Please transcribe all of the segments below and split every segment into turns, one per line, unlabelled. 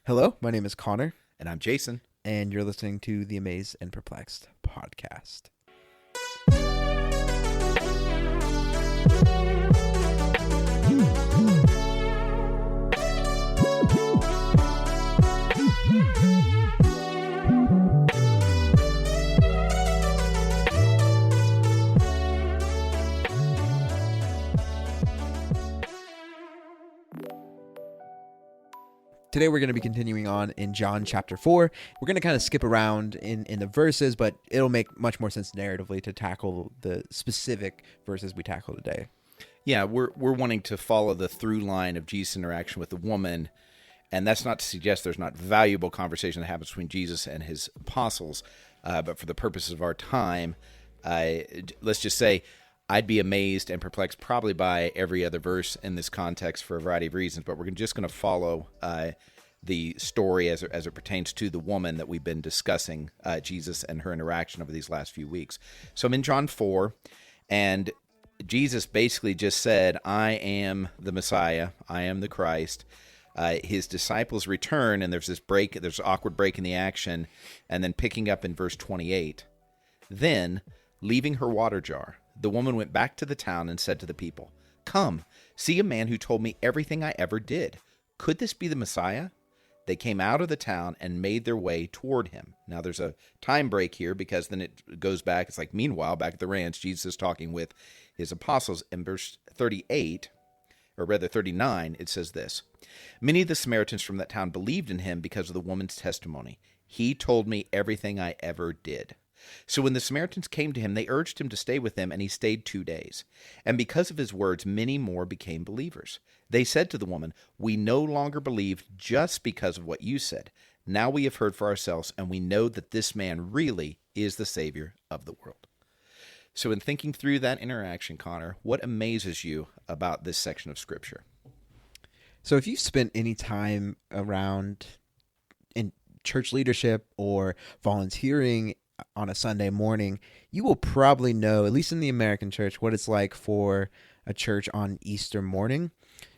Hello, my name is Connor,
And I'm Jason.
and you're listening to the Amazed and Perplexed podcast. Today we're going to be continuing on in John chapter 4. We're going to kind of skip around in the verses, but it'll make much more sense narratively to tackle the specific verses we tackle today.
Yeah, we're wanting to follow the through line of Jesus' interaction with the woman, and that's not to suggest there's not valuable conversation that happens between Jesus and his apostles, but for the purposes of our time, let's just say I'd be amazed and perplexed probably by every other verse in this context for a variety of reasons, but we're just going to follow the story as it pertains to the woman that we've been discussing, Jesus and her interaction over these last few weeks. So I'm in John 4, and Jesus basically just said, I am the Messiah, I am the Christ. His disciples return, and there's an awkward break in the action, and then picking up in verse 28. Then, leaving her water jar, the woman went back to the town and said to the people, Come, see a man who told me everything I ever did. Could this be the Messiah? They came out of the town and made their way toward him. Now there's a time break here because then it goes back. It's like, meanwhile, back at the ranch, Jesus is talking with his apostles. In verse 38, or rather 39, it says this. Many of the Samaritans from that town believed in him because of the woman's testimony. He told me everything I ever did. So when the Samaritans came to him, they urged him to stay with them, and he stayed 2 days. And because of his words, many more became believers. They said to the woman, We no longer believe just because of what you said. Now we have heard for ourselves, and we know that this man really is the Savior of the world. So in thinking through that interaction, Connor, what amazes you about this section of Scripture?
So if you've spent any time around in church leadership or volunteering on a Sunday morning, you will probably know, at least in the American church, what it's like for a church on Easter morning.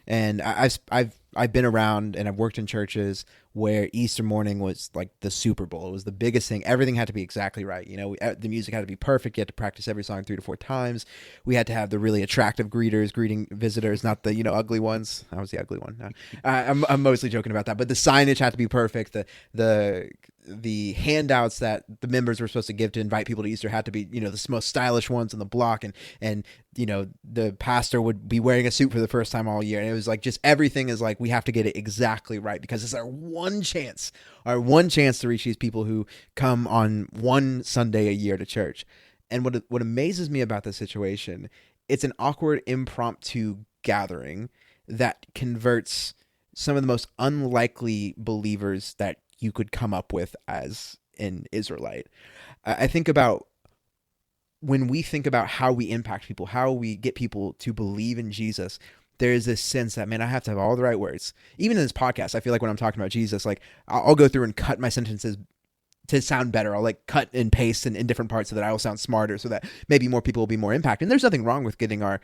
And I've been around and I've worked in churches where Easter morning was like the Super Bowl. It was the biggest thing. Everything had to be exactly right. You know, the music had to be perfect. You had to practice every song 3 to 4 times. We had to have the really attractive greeters greeting visitors, not the ugly ones. I was the ugly one. No. I'm mostly joking about that. But the signage had to be perfect. The handouts that the members were supposed to give to invite people to Easter had to be, the most stylish ones on the block. And the pastor would be wearing a suit for the first time all year. And it was like, just everything is like, we have to get it exactly right because it's our one chance to reach these people who come on one Sunday a year to church. And what amazes me about this situation, it's an awkward impromptu gathering that converts some of the most unlikely believers that you could come up with as an Israelite. I think about when we think about how we impact people, how we get people to believe in Jesus, there is this sense that, man, I have to have all the right words. Even in this podcast, I feel like when I'm talking about Jesus, like I'll go through and cut my sentences to sound better. I'll like cut and paste in different parts so that I will sound smarter so that maybe more people will be more impacted. And there's nothing wrong with getting our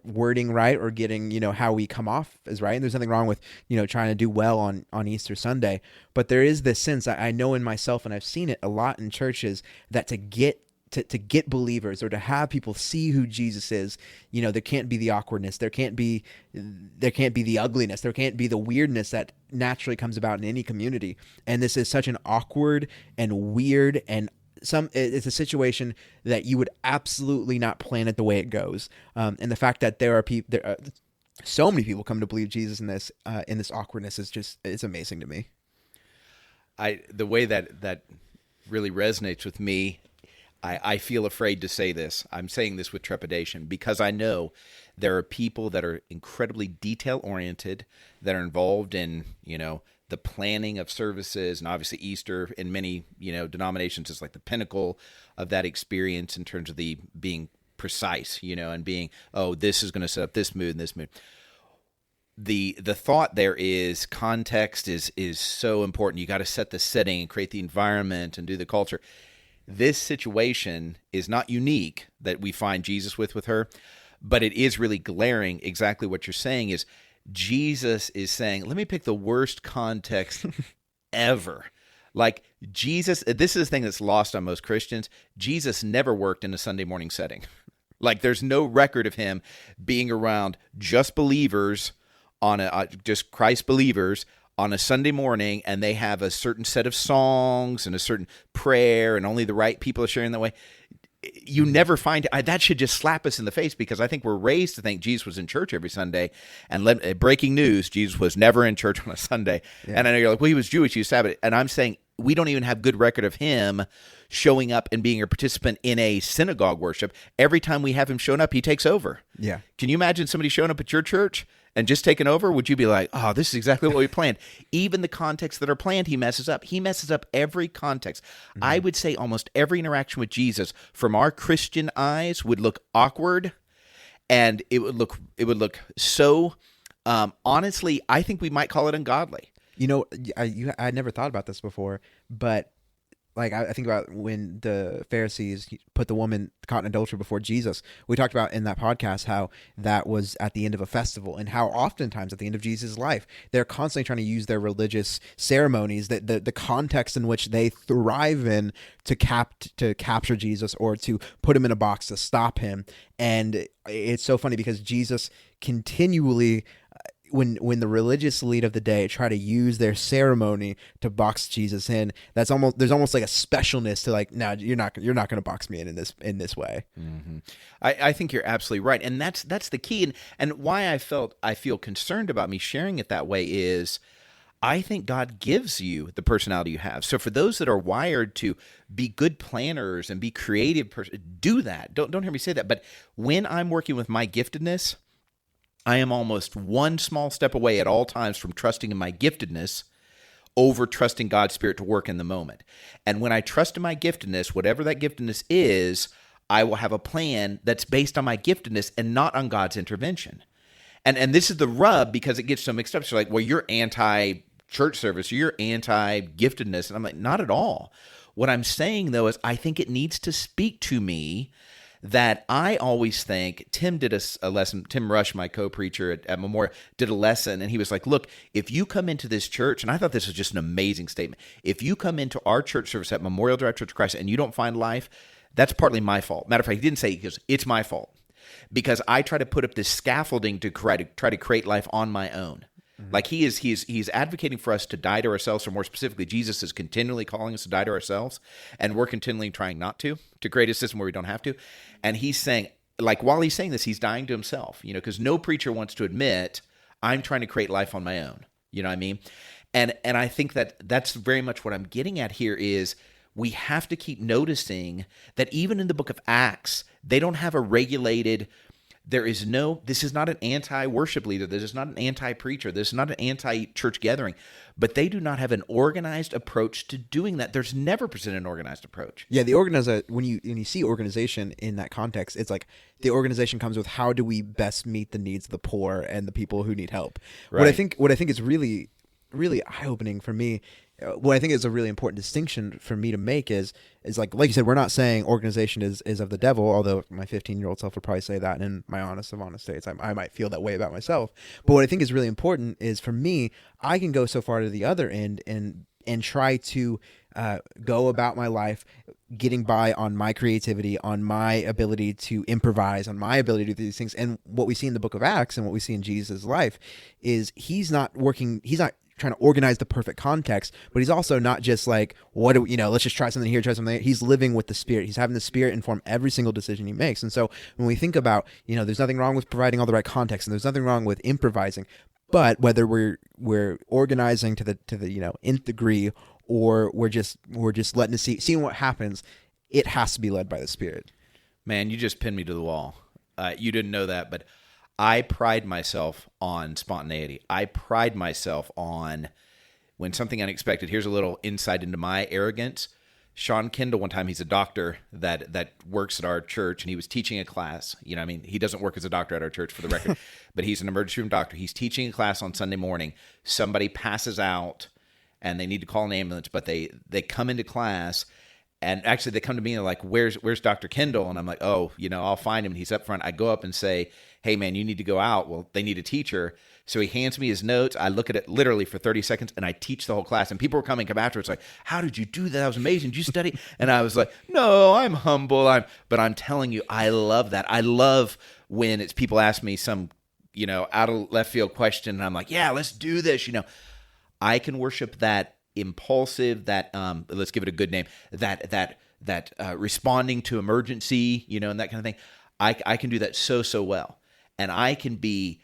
wording right or getting, how we come off as right. And there's nothing wrong with, trying to do well on Easter Sunday. But there is this sense I know in myself, and I've seen it a lot in churches, that to get believers or to have people see who Jesus is, there can't be the awkwardness. There can't be the ugliness. There can't be the weirdness that naturally comes about in any community. And this is such an awkward and weird and it's a situation that you would absolutely not plan it the way it goes. And the fact that there are so many people come to believe Jesus in this awkwardness it's amazing to me.
The way that really resonates with me, I feel afraid to say this. I'm saying this with trepidation because I know there are people that are incredibly detail-oriented, that are involved in, the planning of services, and obviously Easter in many, denominations is like the pinnacle of that experience in terms of the being precise, and being, this is going to set up this mood and this mood. The thought there is context is so important. You got to set the setting and create the environment and do the culture. This situation is not unique that we find Jesus with her, but it is really glaring. Exactly what you're saying is Jesus is saying, let me pick the worst context ever. Like Jesus, this is the thing that's lost on most Christians. Jesus never worked in a Sunday morning setting. Like there's no record of him being around just believers just Christ believers on a Sunday morning, and they have a certain set of songs and a certain prayer, and only the right people are sharing that way. You never find that should just slap us in the face, because I think we're raised to think Jesus was in church every Sunday. And breaking news, Jesus was never in church on a Sunday. Yeah. And I know you're like, well, he was Jewish, he was Sabbath. And I'm saying we don't even have good record of him showing up and being a participant in a synagogue worship. Every time we have him showing up, he takes over.
Yeah.
Can you imagine somebody showing up at your church and just taking over? Would you be like, oh, this is exactly what we planned? Even the contexts that are planned, he messes up. He messes up every context. Mm-hmm. I would say almost every interaction with Jesus from our Christian eyes would look awkward, and it would look so, honestly, I think we might call it ungodly.
You know, I never thought about this before, but like I think about when the Pharisees put the woman caught in adultery before Jesus. We talked about in that podcast how that was at the end of a festival, and how oftentimes at the end of Jesus' life, they're constantly trying to use their religious ceremonies, the context in which they thrive in, to capture Jesus or to put him in a box to stop him. And it's so funny because Jesus continually, when the religious elite of the day try to use their ceremony to box Jesus in, there's almost like a specialness to like, no, you're not going to box me in this way.
Mm-hmm. I think you're absolutely right, and that's the key. And why I feel concerned about me sharing it that way is, I think God gives you the personality you have. So for those that are wired to be good planners and be creative, do that. Don't hear me say that. But when I'm working with my giftedness, I am almost one small step away at all times from trusting in my giftedness over trusting God's Spirit to work in the moment. And when I trust in my giftedness, whatever that giftedness is, I will have a plan that's based on my giftedness and not on God's intervention. And this is the rub, because it gets so mixed up. So like, well, you're anti-church service, or you're anti-giftedness. And I'm like, not at all. What I'm saying, though, is I think it needs to speak to me that I always think. Tim did a lesson. Tim Rush, my co-preacher at Memorial, did a lesson, and he was like, look, if you come into this church, and I thought this was just an amazing statement, if you come into our church service at Memorial Drive Church of Christ and you don't find life, that's partly my fault. Matter of fact, he didn't say, he goes, it's my fault, because I try to put up this scaffolding to try to create life on my own. Like he's advocating for us to die to ourselves, or more specifically, Jesus is continually calling us to die to ourselves, and we're continually trying not to create a system where we don't have to. And he's saying, like, while he's saying this, he's dying to himself, because no preacher wants to admit, I'm trying to create life on my own. You know what I mean? And I think that's very much what I'm getting at here is, we have to keep noticing that even in the book of Acts, they don't have a regulated. This is not an anti-worship leader. This is not an anti-preacher. This is not an anti-church gathering. But they do not have an organized approach to doing that. There's never presented an organized approach.
Yeah, when you see organization in that context, it's like the organization comes with, how do we best meet the needs of the poor and the people who need help? Right. What I think is really, really eye-opening for me, what I think is a really important distinction for me to make is like you said, we're not saying organization is of the devil, although my 15-year-old self would probably say that, and in my honest states, I might feel that way about myself. But what I think is really important is, for me, I can go so far to the other end and try to go about my life getting by on my creativity, on my ability to improvise, on my ability to do these things. And what we see in the book of Acts and what we see in Jesus' life is he's not trying to organize the perfect context, but he's also not just like, let's just try something here, try something there. He's living with the Spirit. He's having the Spirit inform every single decision he makes. And so when we think about, there's nothing wrong with providing all the right context, and there's nothing wrong with improvising, but whether we're organizing to the nth degree, or we're just letting it seeing what happens, it has to be led by the Spirit.
Man, you just pinned me to the wall. You didn't know that, but I pride myself on spontaneity. I pride myself on when something unexpected. Here's a little insight into my arrogance. Sean Kendall, one time, he's a doctor that works at our church, and he was teaching a class. He doesn't work as a doctor at our church, for the record, but he's an emergency room doctor. He's teaching a class on Sunday morning. Somebody passes out, and they need to call an ambulance, but they come into class, And actually, they come to me and they're like, where's Dr. Kendall? And I'm like, oh, I'll find him. And he's up front. I go up and say, hey, man, you need to go out. Well, they need a teacher. So he hands me his notes. I look at it literally for 30 seconds, and I teach the whole class. And people were coming up afterwards like, how did you do that? That was amazing. Did you study? And I was like, no, I'm humble. But I'm telling you, I love that. I love when it's people ask me some, out of left field question, and I'm like, yeah, let's do this. I can worship that impulsive, that let's give it a good name, that responding to emergency, and that kind of thing. I can do that so well, and I can be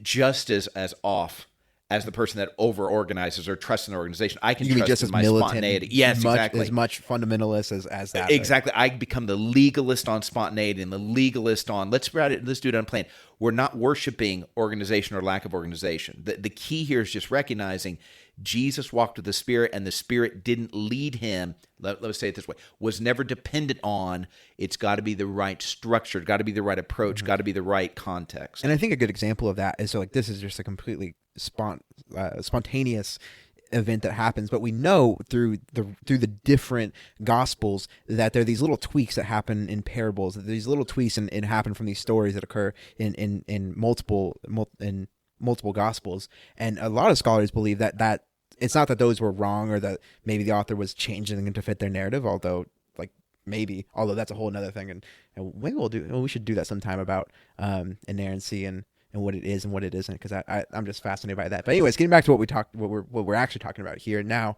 just as off as the person that over organizes or trusts an organization. I can
you
trust
just
in
as
my
militant,
spontaneity. Yes, exactly.
As much fundamentalist as that.
Exactly. I become the legalist on spontaneity and the legalist on let's do it unplanned. We're not worshiping organization or lack of organization. The key here is just recognizing Jesus walked with the Spirit, and the Spirit didn't lead him. Let's say it this way: was never dependent on. It's got to be the right structure, got to be the right approach, got to be the right context.
And I think a good example of that is this is just a completely spontaneous event that happens, but we know through the different gospels that there are these little tweaks that happen in parables, that these little tweaks and happen from these stories that occur in multiple gospels. And a lot of scholars believe that it's not that those were wrong or that maybe the author was changing them to fit their narrative, although that's a whole nother thing, and maybe we should do that sometime about inerrancy and what it is and what it isn't, because I'm just fascinated by that. But anyways, getting back to what we're actually talking about here now,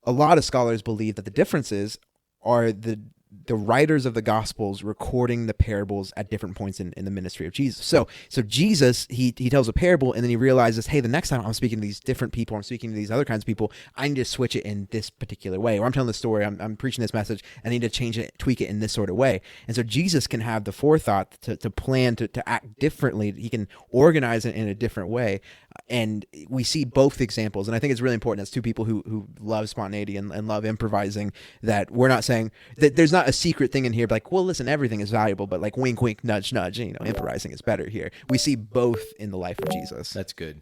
a lot of scholars believe that the differences are the writers of the Gospels recording the parables at different points in the ministry of Jesus. So Jesus, he tells a parable, and then he realizes, hey, the next time I'm speaking to these different people, I'm speaking to these other kinds of people, I need to switch it in this particular way. Or I'm telling the story, I'm preaching this message, I need to change it, tweak it in this sort of way. And so Jesus can have the forethought to plan, to act differently. He can organize it in a different way. And we see both examples. And I think it's really important as two people who love spontaneity and love improvising, that we're not saying that there's not a secret thing in here, like, well, listen, everything is valuable, but like wink, wink, nudge, nudge, improvising is better here. We see both in the life of Jesus.
That's good.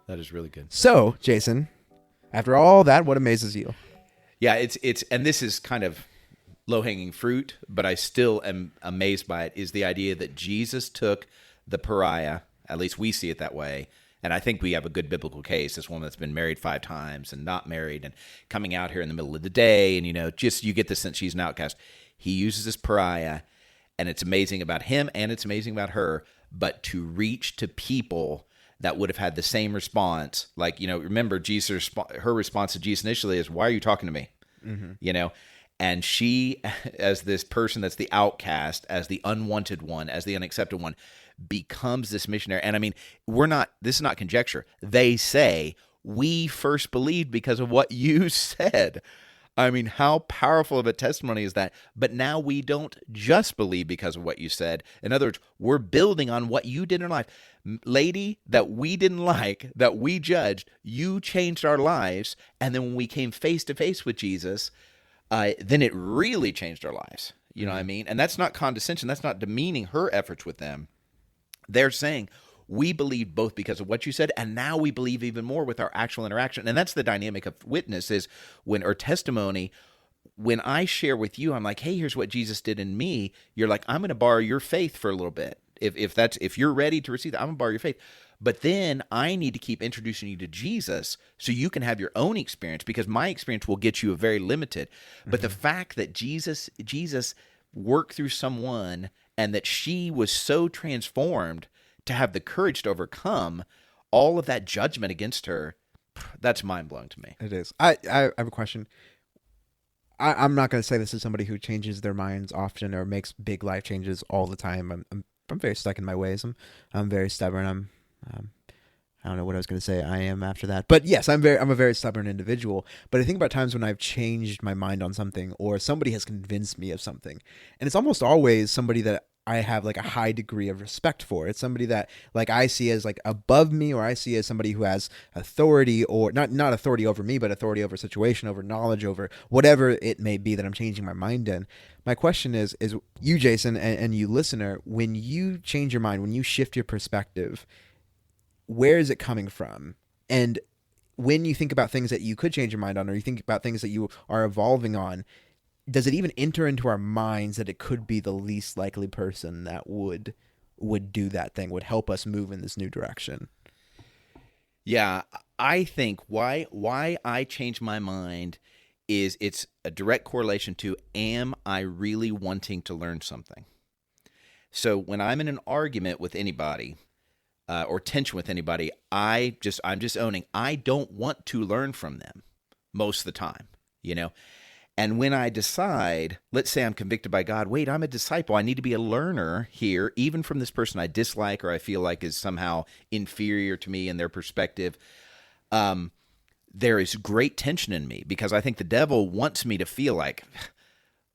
That is really good.
So, Jason, after all that, what amazes you?
Yeah, it's and this is kind of low-hanging fruit, but I still am amazed by it, is the idea that Jesus took the pariah, at least we see it that way, and I think we have a good biblical case, this woman that's been married 5 times and not married and coming out here in the middle of the day, and you get the sense she's an outcast. He uses this pariah, and it's amazing about him and it's amazing about her, but to reach to people that would have had the same response, like, remember her response to Jesus initially is, why are you talking to me? Mm-hmm. And she, as this person that's the outcast, as the unwanted one, as the unaccepted one, becomes this missionary. And I mean, this is not conjecture. They say, we first believed because of what you said. I mean, how powerful of a testimony is that? But now we don't just believe because of what you said. In other words, we're building on what you did in our life. Lady that we didn't like, that we judged, you changed our lives. And then when we came face to face with Jesus, then it really changed our lives. You know what I mean? And that's not condescension. That's not demeaning her efforts with them. They're saying, we believed both because of what you said, and now we believe even more with our actual interaction. And that's the dynamic of witness, is or testimony. When I share with you, I'm like, hey, here's what Jesus did in me. You're like, I'm going to borrow your faith for a little bit. If you're ready to receive that, I'm going to borrow your faith. But then I need to keep introducing you to Jesus so you can have your own experience, because my experience will get you a very limited. But the fact that Jesus worked through someone and that she was so transformed to have the courage to overcome all of that judgment against her, that's mind-blowing to me.
It is. I have a question. I'm not going to say this is somebody who changes their minds often or makes big life changes all the time. I'm very stuck in my ways. I'm very stubborn. I don't know what I was going to say. I am after that. But yes, I'm a very stubborn individual. But I think about times when I've changed my mind on something, or somebody has convinced me of something. And it's almost always somebody that I have like a high degree of respect for. It's somebody that like I see as like above me, or I see as somebody who has authority, or not authority over me, but authority over a situation, over knowledge, over whatever it may be that I'm changing my mind in. My question is you, Jason, and you listener, when you change your mind, when you shift your perspective, where is it coming from? And when you think about things that you could change your mind on, or you think about things that you are evolving on, does it even enter into our minds that it could be the least likely person that would do that thing, would help us move in this new direction?
Yeah, I think why I change my mind is it's a direct correlation to, am I really wanting to learn something? So when I'm in an argument with anybody, or tension with anybody, I'm just owning I don't want to learn from them most of the time, you know. And when I decide, let's say I'm convicted by God, wait, I'm a disciple. I need to be a learner here, even from this person I dislike or I feel like is somehow inferior to me in their perspective. There is great tension in me because I think the devil wants me to feel like,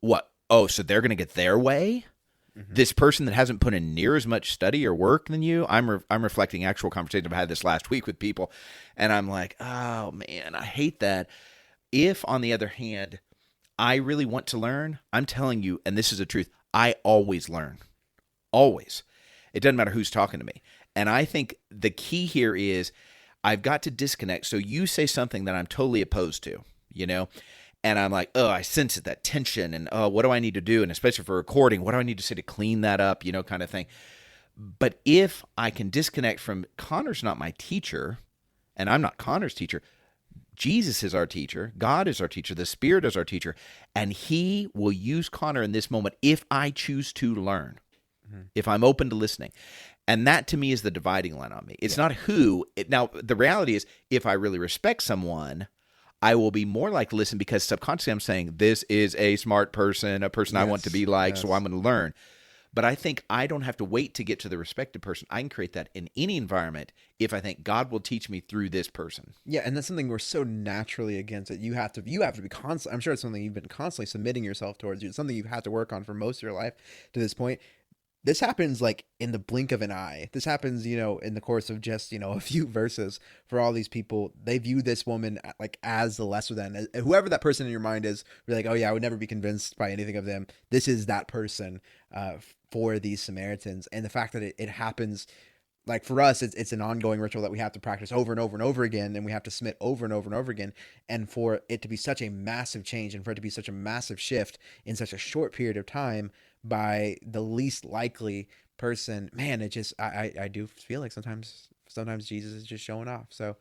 what? Oh, so they're going to get their way? Mm-hmm. This person that hasn't put in near as much study or work than you? I'm reflecting actual conversations I've had this last week with people, and I'm like, oh, man, I hate that. If, on the other hand, I really want to learn, I'm telling you, and this is the truth, I always learn. Always. It doesn't matter who's talking to me. And I think the key here is I've got to disconnect. So you say something that I'm totally opposed to, you know, and I'm like, oh, I sense it, that tension, and oh, what do I need to do? And especially for recording, what do I need to say to clean that up, you know, kind of thing. But if I can disconnect from Connor's not my teacher, and I'm not Connor's teacher, Jesus is our teacher. God is our teacher. The Spirit is our teacher. And he will use Connor in this moment if I choose to learn, if I'm open to listening. And that to me is the dividing line on me. It's not who. Now, the reality is if I really respect someone, I will be more likely to listen because subconsciously I'm saying this is a smart person, a person I want to be like, so I'm going to learn. But I think I don't have to wait to get to the respected person. I can create that in any environment if I think God will teach me through this person.
Yeah, and that's something we're so naturally against it. You have to be constant. I'm sure it's something you've been constantly submitting yourself towards. It's something you've had to work on for most of your life to this point. This happens like in the blink of an eye. This happens, you know, in the course of just, you know, a few verses for all these people. They view this woman like as the lesser than. Whoever that person in your mind is, you're like, oh yeah, I would never be convinced by anything of them. This is that person for these Samaritans. And the fact that it happens, like for us, it's an ongoing ritual that we have to practice over and over and over again, and we have to submit over and over and over again. And for it to be such a massive change and for it to be such a massive shift in such a short period of time by the least likely person, man, it just, I do feel like sometimes Jesus is just showing off. So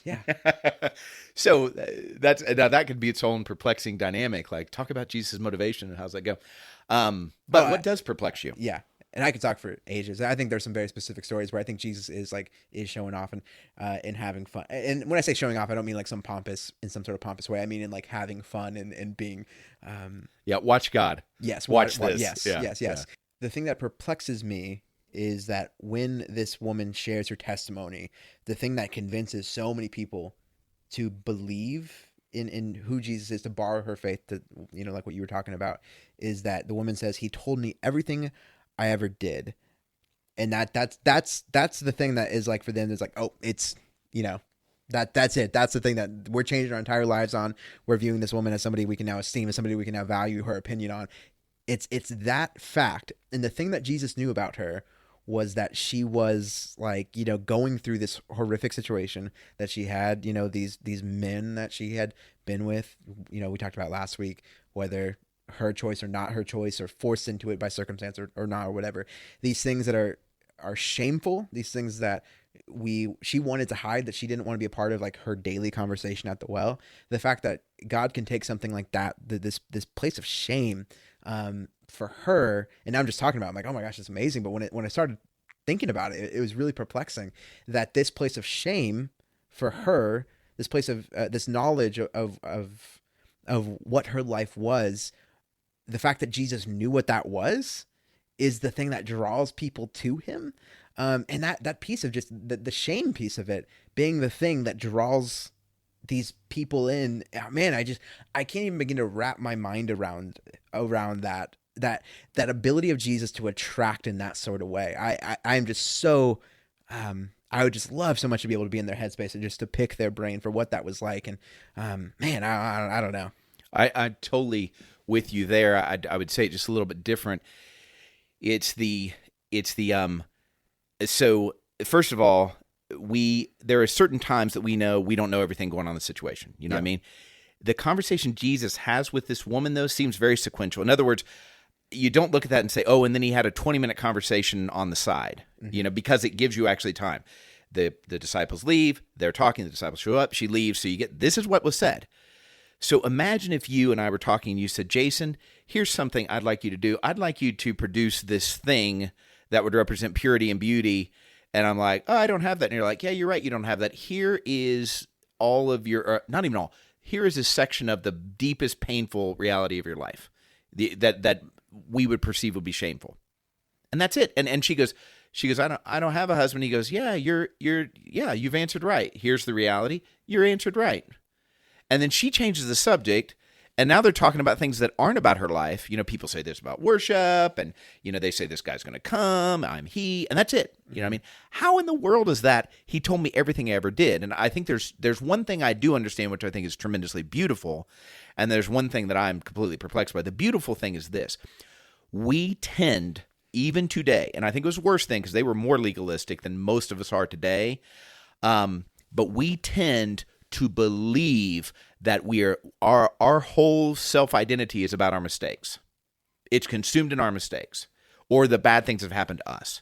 yeah.
So that could be its own perplexing dynamic. Like, talk about Jesus' motivation and how's that go? But what does perplex you?
Yeah. And I could talk for ages. I think there's some very specific stories where I think Jesus is showing off and having fun. And when I say showing off, I don't mean like in some sort of pompous way. I mean in like having fun and being.
Watch God.
Yes.
Watch this.
Yes.
Yeah.
Yes. Yes. Yeah. The thing that perplexes me is that when this woman shares her testimony, the thing that convinces so many people to believe in who Jesus is, to borrow her faith, to, you know, like what you were talking about, is that the woman says, he told me everything I ever did. And that's the thing that is like for them, it's like, oh, it's, you know, that's it. That's the thing that we're changing our entire lives on. We're viewing this woman as somebody we can now esteem, as somebody we can now value her opinion on. It's that fact. And the thing that Jesus knew about her was that she was like, you know, going through this horrific situation, that she had, you know, these men that she had been with, you know, we talked about last week, whether her choice or not her choice, or forced into it by circumstance or not, or whatever. These things that are shameful, these things that she wanted to hide, that she didn't want to be a part of, like her daily conversation at the well. The fact that God can take something like that, this place of shame, for her, and now I'm just talking about it, I'm like, oh my gosh, it's amazing. But when I started thinking about it, it was really perplexing that this place of shame for her, this place of this knowledge of what her life was, the fact that Jesus knew what that was, is the thing that draws people to him. And that piece of just the shame piece of it being the thing that draws these people in, man, I can't even begin to wrap my mind around that that ability of Jesus to attract in that sort of way. I'm just so I would just love so much to be able to be in their headspace and just to pick their brain for what that was like. And man, I don't know.
I totally with you there. I would say it just a little bit different. So first of all, there are certain times that we know we don't know everything going on in the situation. You know what I mean? The conversation Jesus has with this woman, though, seems very sequential. In other words, you don't look at that and say, oh, and then he had a 20-minute conversation on the side, because it gives you actually time. The disciples leave, they're talking, the disciples show up, she leaves, so you get, this is what was said. So imagine if you and I were talking and you said, Jason, here's something I'd like you to do. I'd like you to produce this thing that would represent purity and beauty. And I'm like, oh, I don't have that. And you're like, yeah, you're right, you don't have that. Here is all of your, not even all, here is a section of the deepest painful reality of your life that we would perceive would be shameful. And that's it. And she goes, I don't have a husband. He goes, yeah, you've answered right. Here's the reality. You're answered right. And then she changes the subject, and now they're talking about things that aren't about her life. People say this about worship, and, they say this guy's going to come, I'm he, and that's it. You know what I mean? How in the world is that he told me everything I ever did? And I think there's one thing I do understand, which I think is tremendously beautiful, and there's one thing that I'm completely perplexed by. The beautiful thing is this. We tend, even today, and I think it was a worse thing because they were more legalistic than most of us are today, but we tend to believe that our whole self-identity is about our mistakes. It's consumed in our mistakes or the bad things that have happened to us.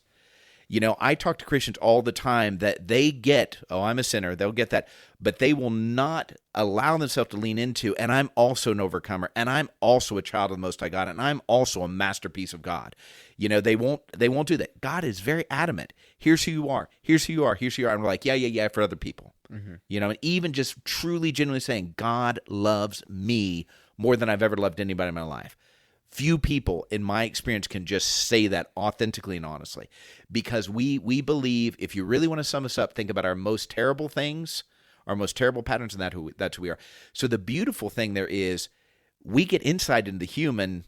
I talk to Christians all the time that they get, oh, I'm a sinner, they'll get that, but they will not allow themselves to lean into, and I'm also an overcomer, and I'm also a child of the Most High God, and I'm also a masterpiece of God. They won't do that. God is very adamant. Here's who you are. Here's who you are. Here's who you are. And we're like, yeah, for other people. And even just truly, genuinely saying, God loves me more than I've ever loved anybody in my life. Few people, in my experience, can just say that authentically and honestly, because we believe, if you really want to sum us up, think about our most terrible things, our most terrible patterns, and that's who we are. So the beautiful thing there is, we get insight into the human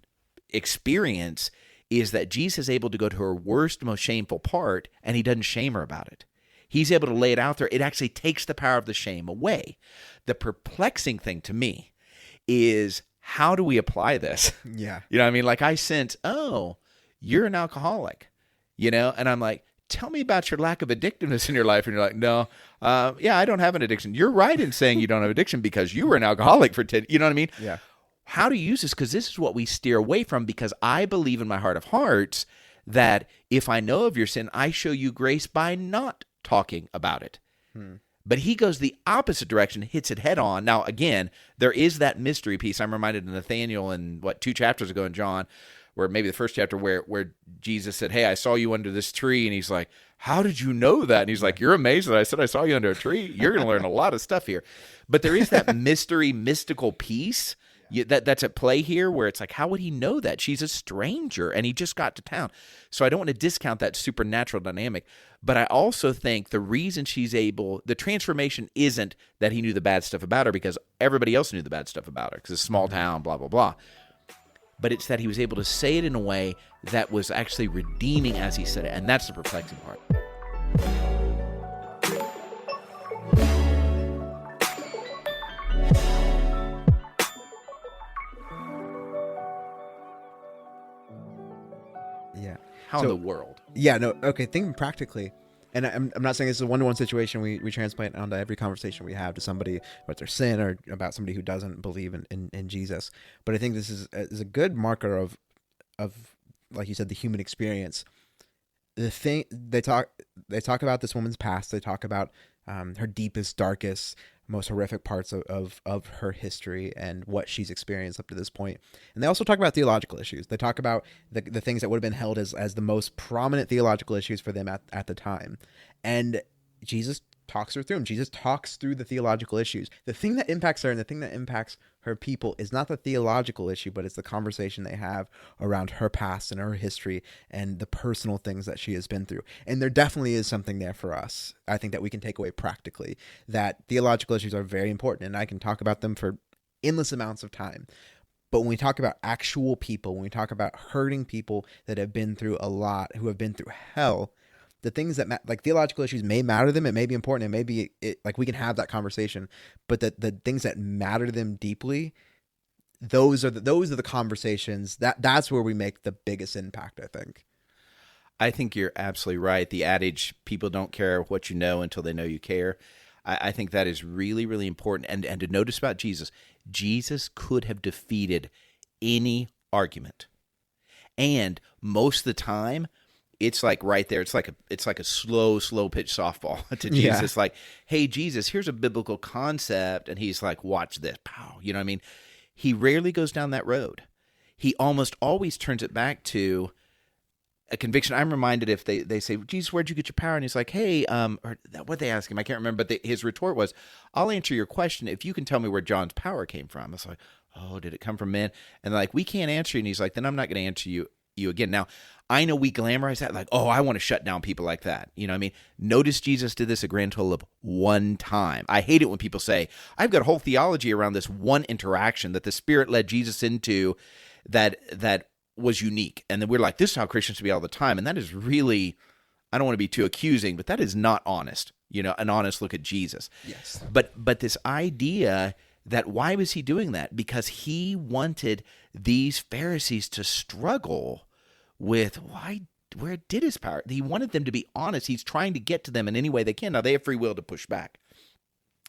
experience, is that Jesus is able to go to her worst, most shameful part, and he doesn't shame her about it. He's able to lay it out there. It actually takes the power of the shame away. The perplexing thing to me is, how do we apply this?
Yeah.
You know what I mean? Like I sense, oh, you're an alcoholic, and I'm like, tell me about your lack of addictiveness in your life. And you're like, no, I don't have an addiction. You're right in saying you don't have addiction because you were an alcoholic for 10, you know what I mean?
Yeah.
How to use this? Because this is what we steer away from, because I believe in my heart of hearts that if I know of your sin, I show you grace by not talking about it. But he goes the opposite direction, hits it head on. Now, again, there is that mystery piece. I'm reminded of Nathaniel in 2 chapters ago in John, where maybe the first chapter where Jesus said, hey, I saw you under this tree. And he's like, how did you know that? And he's like, you're amazed that I said I saw you under a tree. You're going to learn a lot of stuff here. But there is that mystical piece that's at play here, where it's like, how would he know that? She's a stranger and he just got to town. So I don't want to discount that supernatural dynamic, but I also think the reason the transformation isn't that he knew the bad stuff about her, because everybody else knew the bad stuff about her, because it's a small town, blah, blah, blah. But it's that he was able to say it in a way that was actually redeeming as he said it, and that's the perplexing part.
Yeah.
How in the world?
Yeah, no, okay, thinking practically, and I'm not saying this is a one-to-one situation we transplant onto every conversation we have to somebody about their sin or about somebody who doesn't believe in Jesus, but I think this is a good marker of like you said, the human experience. The thing they talk about this woman's past, they talk about her deepest, darkest, most horrific parts of her history and what she's experienced up to this point. And they also talk about theological issues. They talk about the things that would have been held as the most prominent theological issues for them at the time. And Jesus talks her through them. Jesus talks through the theological issues. The thing that impacts her and the thing that impacts her people is not the theological issue, but it's the conversation they have around her past and her history and the personal things that she has been through. And there definitely is something there for us, I think, that we can take away practically, that theological issues are very important, and I can talk about them for endless amounts of time. But when we talk about actual people, when we talk about hurting people that have been through a lot, who have been through hell, the things that like theological issues may matter to them. It may be important. It may be like we can have that conversation, but the things that matter to them deeply, those are the conversations that's where we make the biggest impact, I think.
I think you're absolutely right. The adage, people don't care what you know until they know you care. I think that is really, really important. And to notice about Jesus, Jesus could have defeated any argument. And most of the time, it's like right there. It's like a slow pitch softball to Jesus. It's like, hey, Jesus, here's a biblical concept. And he's like, watch this. Pow. You know what I mean? He rarely goes down that road. He almost always turns it back to a conviction. I'm reminded if they say, Jesus, where'd you get your power? And he's like, hey, or what they ask him, I can't remember, but his retort was, I'll answer your question if you can tell me where John's power came from. It's like, oh, did it come from men? And they're like, we can't answer you. And he's like, then I'm not going to answer you again. Now, I know we glamorize that like, oh, I want to shut down people like that. You know what I mean? Notice Jesus did this a grand total of one time. I hate it when people say, I've got a whole theology around this one interaction that the Spirit led Jesus into that was unique. And then we're like, this is how Christians should be all the time. And that is really, I don't want to be too accusing, but that is not honest, an honest look at Jesus.
Yes.
But this idea that why was he doing that? Because he wanted these Pharisees to struggle with where did his power? He wanted them to be honest. He's trying to get to them in any way they can. Now, they have free will to push back.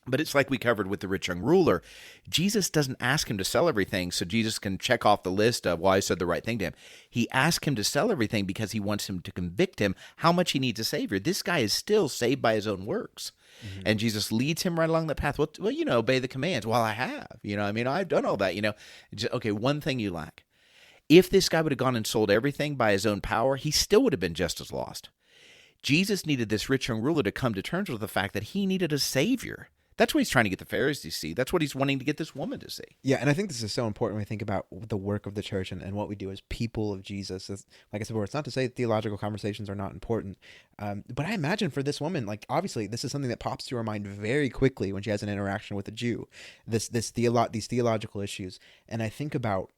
But it's like we covered with the rich young ruler. Jesus doesn't ask him to sell everything so Jesus can check off the list of, well, I said the right thing to him. He asked him to sell everything because he wants him to convict him how much he needs a Savior. This guy is still saved by his own works. Mm-hmm. And Jesus leads him right along the path. Well, obey the commands. Well, I have. I've done all that. Okay, one thing you lack. If this guy would have gone and sold everything by his own power, he still would have been just as lost. Jesus needed this rich young ruler to come to terms with the fact that he needed a Savior. That's what he's trying to get the Pharisees to see. That's what he's wanting to get this woman to see.
Yeah, and I think this is so important when we think about the work of the church and what we do as people of Jesus. Like I said before, it's not to say theological conversations are not important, but I imagine for this woman, like obviously this is something that pops through her mind very quickly when she has an interaction with a Jew, these theological issues. And I think about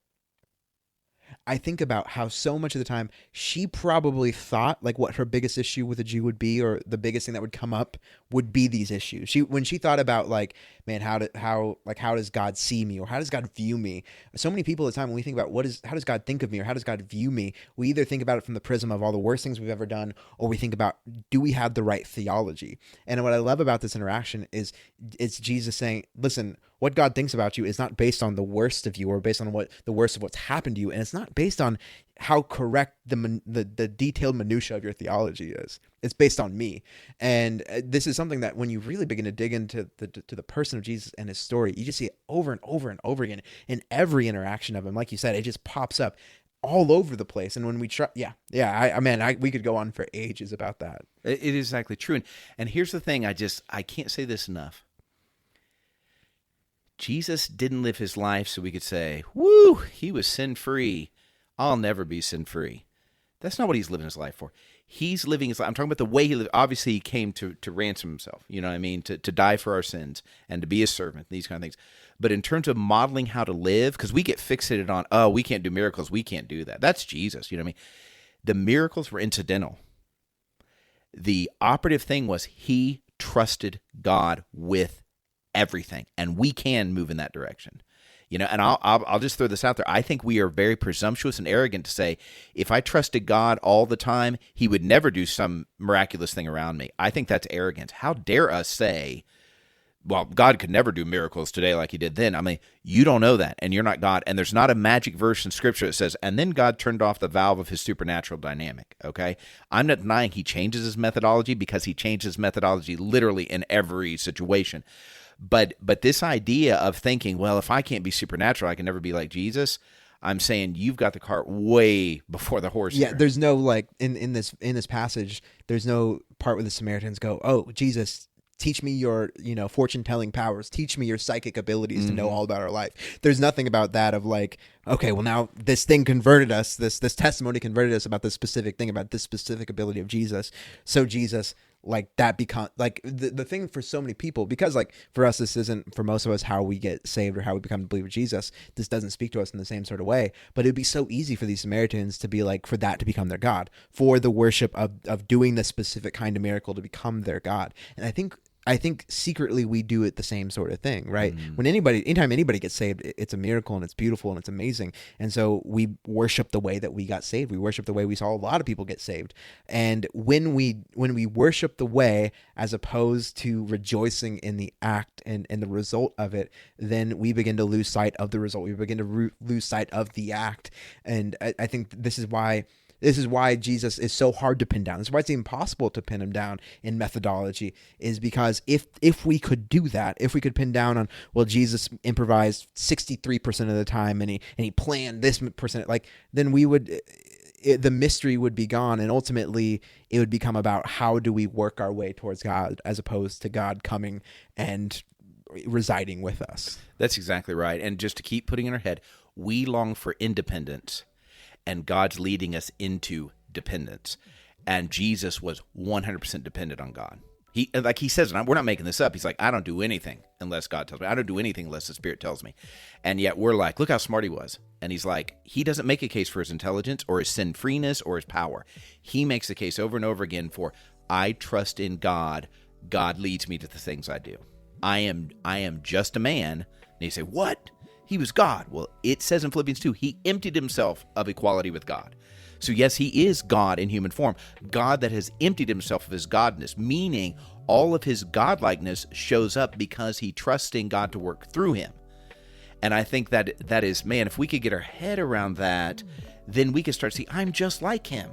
how so much of the time she probably thought like what her biggest issue with a Jew would be, or the biggest thing that would come up would be these issues. When she thought about like, man, how does God see me, or how does God view me? So many people at the time when we think about how does God think of me, or how does God view me, we either think about it from the prism of all the worst things we've ever done, or we think about, do we have the right theology? And what I love about this interaction is it's Jesus saying, listen, what God thinks about you is not based on the worst of you, or based on the worst of what's happened to you, and it's not based on how correct the detailed minutia of your theology is. It's based on me. And this is something that when you really begin to dig into the person of Jesus and his story, you just see it over and over and over again in every interaction of him. Like you said, it just pops up all over the place. And when we try, we could go on for ages about that.
It is exactly true. And here's the thing, I can't say this enough. Jesus didn't live his life so we could say, woo, he was sin-free. I'll never be sin-free. That's not what he's living his life for. He's living his life. I'm talking about the way he lived. Obviously, he came to ransom himself, to die for our sins and to be a servant, these kind of things. But in terms of modeling how to live, because we get fixated on, oh, we can't do miracles. We can't do that. That's Jesus, you know what I mean? The miracles were incidental. The operative thing was he trusted God with everything, and we can move in that direction. And I'll just throw this out there. I think we are very presumptuous and arrogant to say, if I trusted God all the time, he would never do some miraculous thing around me. I think that's arrogance. How dare us say, well, God could never do miracles today like he did then. I mean, you don't know that, and you're not God. And there's not a magic verse in Scripture that says, and then God turned off the valve of his supernatural dynamic, okay? I'm not denying he changes his methodology, because he changes his methodology literally in every situation. But this idea of thinking, well, if I can't be supernatural, I can never be like Jesus. I'm saying you've got the cart way before the horse.
Yeah,
here.
There's no in this passage. There's no part where the Samaritans go, "Oh, Jesus, teach me your fortune telling powers. Teach me your psychic abilities to know all about our life." There's nothing about that of like, okay, well now this thing converted us. This testimony converted us about this specific thing, about this specific ability of Jesus. So Jesus, like that become like the thing for so many people, because like for us, this isn't for most of us how we get saved or how we become a believer of Jesus. This doesn't speak to us in the same sort of way, but it'd be so easy for these Samaritans to be like, for that to become their God, for the worship of doing this specific kind of miracle to become their God. And I think secretly we do it the same sort of thing, right? Anytime anybody gets saved, it's a miracle and it's beautiful and it's amazing. And so we worship the way that we got saved. We worship the way we saw a lot of people get saved. And when we worship the way as opposed to rejoicing in the act and the result of it, then we begin to lose sight of the result. We begin to lose sight of the act. And I think this is why Jesus is so hard to pin down. This is why it's impossible to pin him down in methodology, is because if we could do that, if we could pin down on, well, Jesus improvised 63% of the time and he planned this percent, like, then the mystery would be gone, and ultimately it would become about how do we work our way towards God as opposed to God coming and residing with us.
That's exactly right. And just to keep putting in our head, we long for independence, and God's leading us into dependence. And Jesus was 100% dependent on God. He says, and we're not making this up. He's like, I don't do anything unless God tells me. I don't do anything unless the Spirit tells me. And yet we're like, look how smart he was. And he's like, he doesn't make a case for his intelligence or his sin-freeness or his power. He makes the case over and over again for, I trust in God. God leads me to the things I do. I am just a man. And you say, what? He was God. Well, it says in Philippians 2, he emptied himself of equality with God. So yes, he is God in human form, God that has emptied himself of his godness, meaning all of his godlikeness shows up because he trusts in God to work through him. And I think that is, man, if we could get our head around that, then we could start to see, I'm just like him.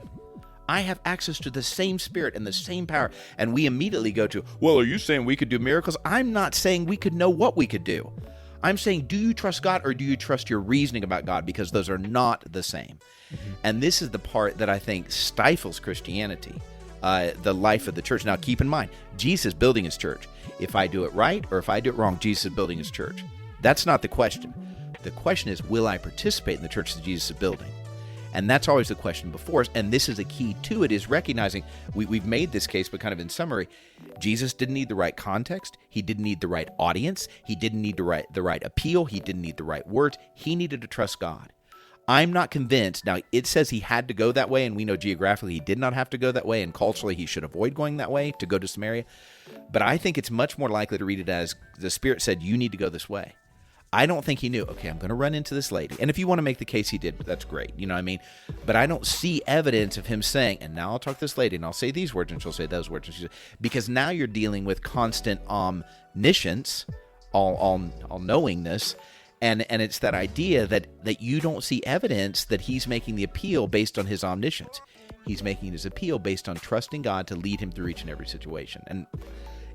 I have access to the same Spirit and the same power. And we immediately go to, well, are you saying we could do miracles? I'm not saying we could know what we could do. I'm saying, do you trust God or do you trust your reasoning about God? Because those are not the same. Mm-hmm. And this is the part that I think stifles Christianity, the life of the church. Now, keep in mind, Jesus is building his church. If I do it right or if I do it wrong, Jesus is building his church. That's not the question. The question is, will I participate in the church that Jesus is building? And that's always the question before us. And this is a key to it, is recognizing, we've made this case, but kind of in summary, Jesus didn't need the right context. He didn't need the right audience. He didn't need the right appeal. He didn't need the right words. He needed to trust God. I'm not convinced. Now, it says he had to go that way, and we know geographically he did not have to go that way, and culturally he should avoid going that way to go to Samaria. But I think it's much more likely to read it as the Spirit said, you need to go this way. I don't think he knew, okay, I'm going to run into this lady. And if you want to make the case he did, that's great. You know what I mean? But I don't see evidence of him saying, and now I'll talk to this lady and I'll say these words and she'll say those words. Because now you're dealing with constant omniscience, all knowingness. And it's that idea that you don't see evidence that he's making the appeal based on his omniscience. He's making his appeal based on trusting God to lead him through each and every situation. And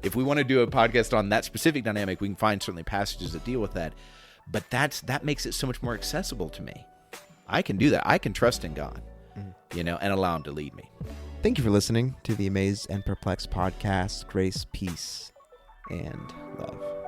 if we want to do a podcast on that specific dynamic, we can find certainly passages that deal with that. But that makes it so much more accessible to me. I can do that. I can trust in God, and allow him to lead me.
Thank you for listening to the Amazed and Perplexed podcast. Grace, peace, and love.